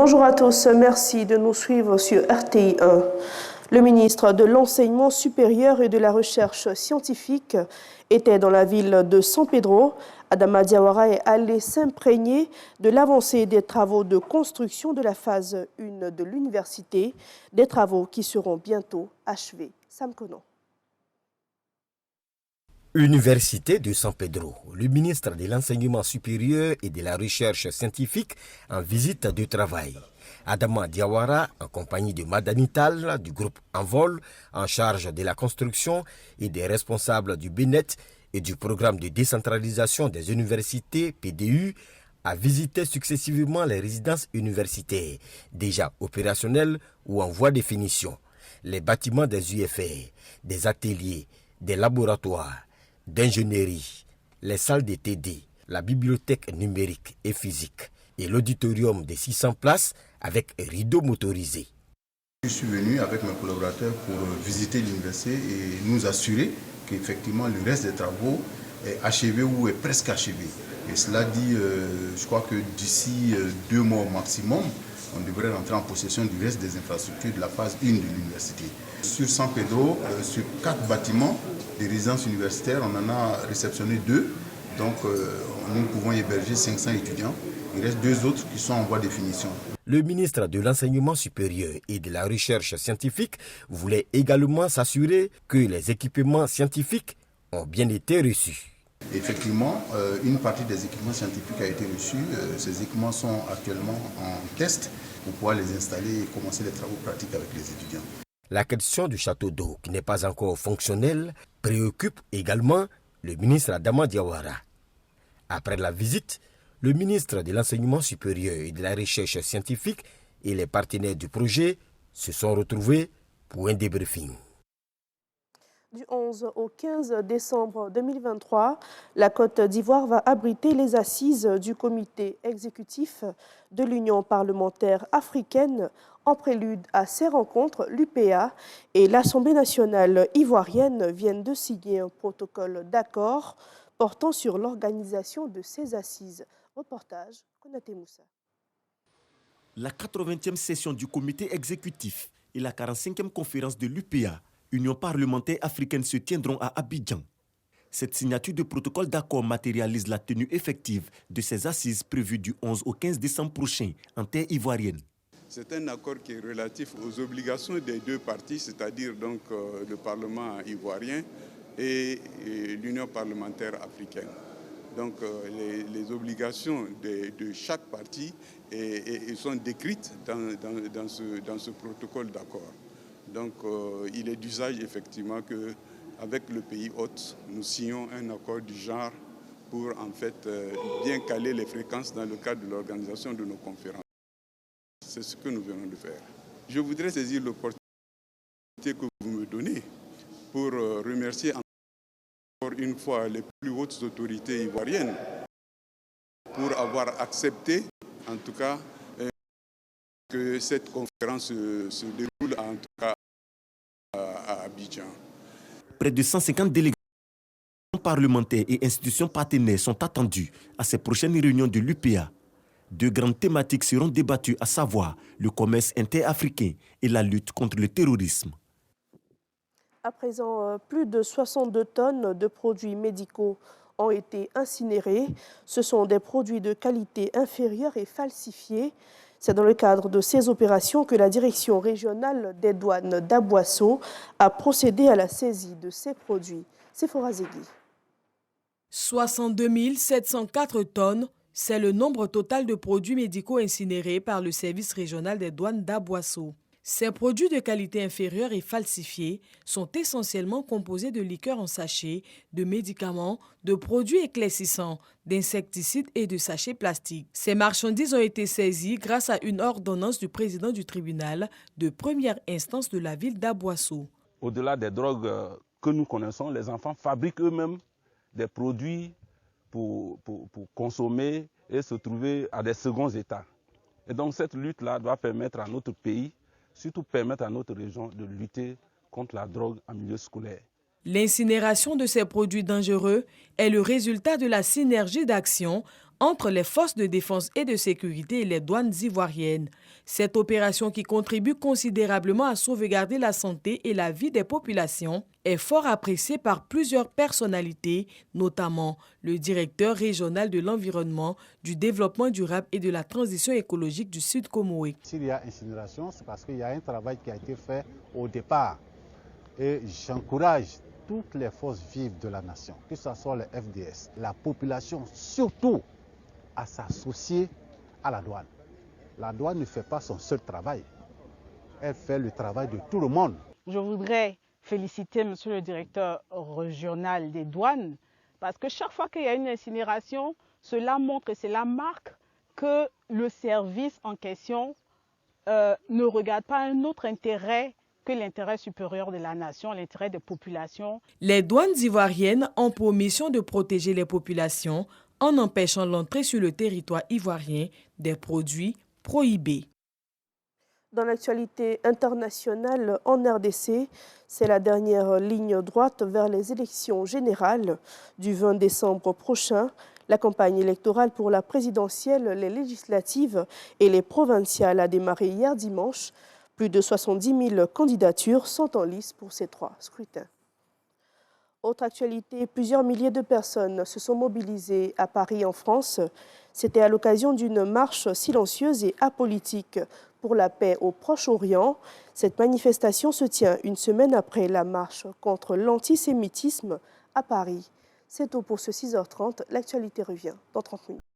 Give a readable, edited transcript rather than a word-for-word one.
Bonjour à tous, merci de nous suivre sur RTI 1. Le ministre de l'Enseignement supérieur et de la Recherche scientifique était dans la ville de San Pedro. Adama Diawara est allé s'imprégner de l'avancée des travaux de construction de la phase 1 de l'université, des travaux qui seront bientôt achevés. Sam Konon. Université de San Pedro, le ministre de l'Enseignement supérieur et de la Recherche scientifique en visite de travail. Adama Diawara, en compagnie de Madani Tall du groupe Envol, en charge de la construction, et des responsables du BNET et du programme de décentralisation des universités PDU, a visité successivement les résidences universitaires, déjà opérationnelles ou en voie de finition, les bâtiments des UFR, des ateliers, des laboratoires, d'ingénierie, les salles de TD, la bibliothèque numérique et physique et l'auditorium de 600 places avec rideaux motorisés. Je suis venu avec mes collaborateurs pour visiter l'université et nous assurer qu'effectivement le reste des travaux est achevé ou est presque achevé. Et cela dit, je crois que d'ici 2 mois au maximum, on devrait rentrer en possession du reste des infrastructures de la phase 1 de l'université. Sur San Pedro, sur 4 bâtiments de résidences universitaires, on en a réceptionné 2. Donc nous pouvons héberger 500 étudiants. Il reste 2 autres qui sont en voie de finition. Le ministre de l'Enseignement supérieur et de la Recherche scientifique voulait également s'assurer que les équipements scientifiques ont bien été reçus. Effectivement, une partie des équipements scientifiques a été reçue. Ces équipements sont actuellement en test pour pouvoir les installer et commencer les travaux pratiques avec les étudiants. La question du château d'eau, qui n'est pas encore fonctionnel, préoccupe également le ministre Adama Diawara. Après la visite, le ministre de l'Enseignement supérieur et de la Recherche scientifique et les partenaires du projet se sont retrouvés pour un débriefing. Du 11 au 15 décembre 2023, la Côte d'Ivoire va abriter les assises du comité exécutif de l'Union parlementaire africaine. En prélude à ces rencontres, l'UPA et l'Assemblée nationale ivoirienne viennent de signer un protocole d'accord portant sur l'organisation de ces assises. Reportage, Konaté Moussa. La 80e session du comité exécutif et la 45e conférence de l'UPA, Union parlementaire africaine, se tiendront à Abidjan. Cette signature de protocole d'accord matérialise la tenue effective de ces assises prévues du 11 au 15 décembre prochain en terre ivoirienne. C'est un accord qui est relatif aux obligations des 2 parties, c'est-à-dire donc le Parlement ivoirien et l'Union parlementaire africaine. Donc les obligations de chaque partie sont décrites dans ce protocole d'accord. Donc il est d'usage effectivement qu'avec le pays hôte, nous signons un accord du genre pour en fait bien caler les fréquences dans le cadre de l'organisation de nos conférences. C'est ce que nous venons de faire. Je voudrais saisir l'opportunité que vous me donnez pour remercier encore une fois les plus hautes autorités ivoiriennes pour avoir accepté, en tout cas, que cette conférence se déroule en tout cas à Abidjan. Près de 150 délégations parlementaires et institutions partenaires sont attendues à ces prochaines réunions de l'UPA. 2 grandes thématiques seront débattues, à savoir le commerce interafricain et la lutte contre le terrorisme. À présent, plus de 62 tonnes de produits médicaux ont été incinérés. Ce sont des produits de qualité inférieure et falsifiés. C'est dans le cadre de ces opérations que la direction régionale des douanes d'Aboisseau a procédé à la saisie de ces produits. Sephora Zegui. 62 704 tonnes, c'est le nombre total de produits médicaux incinérés par le service régional des douanes d'Aboisseau. Ces produits de qualité inférieure et falsifiés sont essentiellement composés de liqueurs en sachet, de médicaments, de produits éclaircissants, d'insecticides et de sachets plastiques. Ces marchandises ont été saisies grâce à une ordonnance du président du tribunal de première instance de la ville d'Aboisseau. Au-delà des drogues que nous connaissons, les enfants fabriquent eux-mêmes des produits pour consommer et se trouver à des seconds états. Et donc cette lutte-là doit permettre à notre pays, surtout permettre à notre région de lutter contre la drogue en milieu scolaire. L'incinération de ces produits dangereux est le résultat de la synergie d'action entre les forces de défense et de sécurité et les douanes ivoiriennes. Cette opération, qui contribue considérablement à sauvegarder la santé et la vie des populations, est fort appréciée par plusieurs personnalités, notamment le directeur régional de l'environnement, du développement durable et de la transition écologique du Sud Comoé. S'il y a incinération, c'est parce qu'il y a un travail qui a été fait au départ. Et j'encourage toutes les forces vives de la nation, que ce soit le FDS, la population surtout, à s'associer à la douane. La douane ne fait pas son seul travail, elle fait le travail de tout le monde. Je voudrais féliciter monsieur le directeur régional des douanes parce que chaque fois qu'il y a une incinération, cela montre et cela marque que le service en question ne regarde pas un autre intérêt que l'intérêt supérieur de la nation, l'intérêt des populations. Les douanes ivoiriennes ont pour mission de protéger les populations en empêchant l'entrée sur le territoire ivoirien des produits prohibés. Dans l'actualité internationale en RDC, c'est la dernière ligne droite vers les élections générales du 20 décembre prochain. La campagne électorale pour la présidentielle, les législatives et les provinciales a démarré hier dimanche. Plus de 70 000 candidatures sont en lice pour ces 3 scrutins. Autre actualité, plusieurs milliers de personnes se sont mobilisées à Paris, en France. C'était à l'occasion d'une marche silencieuse et apolitique pour la paix au Proche-Orient. Cette manifestation se tient une semaine après la marche contre l'antisémitisme à Paris. C'est tout pour ce 6h30. L'actualité revient dans 30 minutes.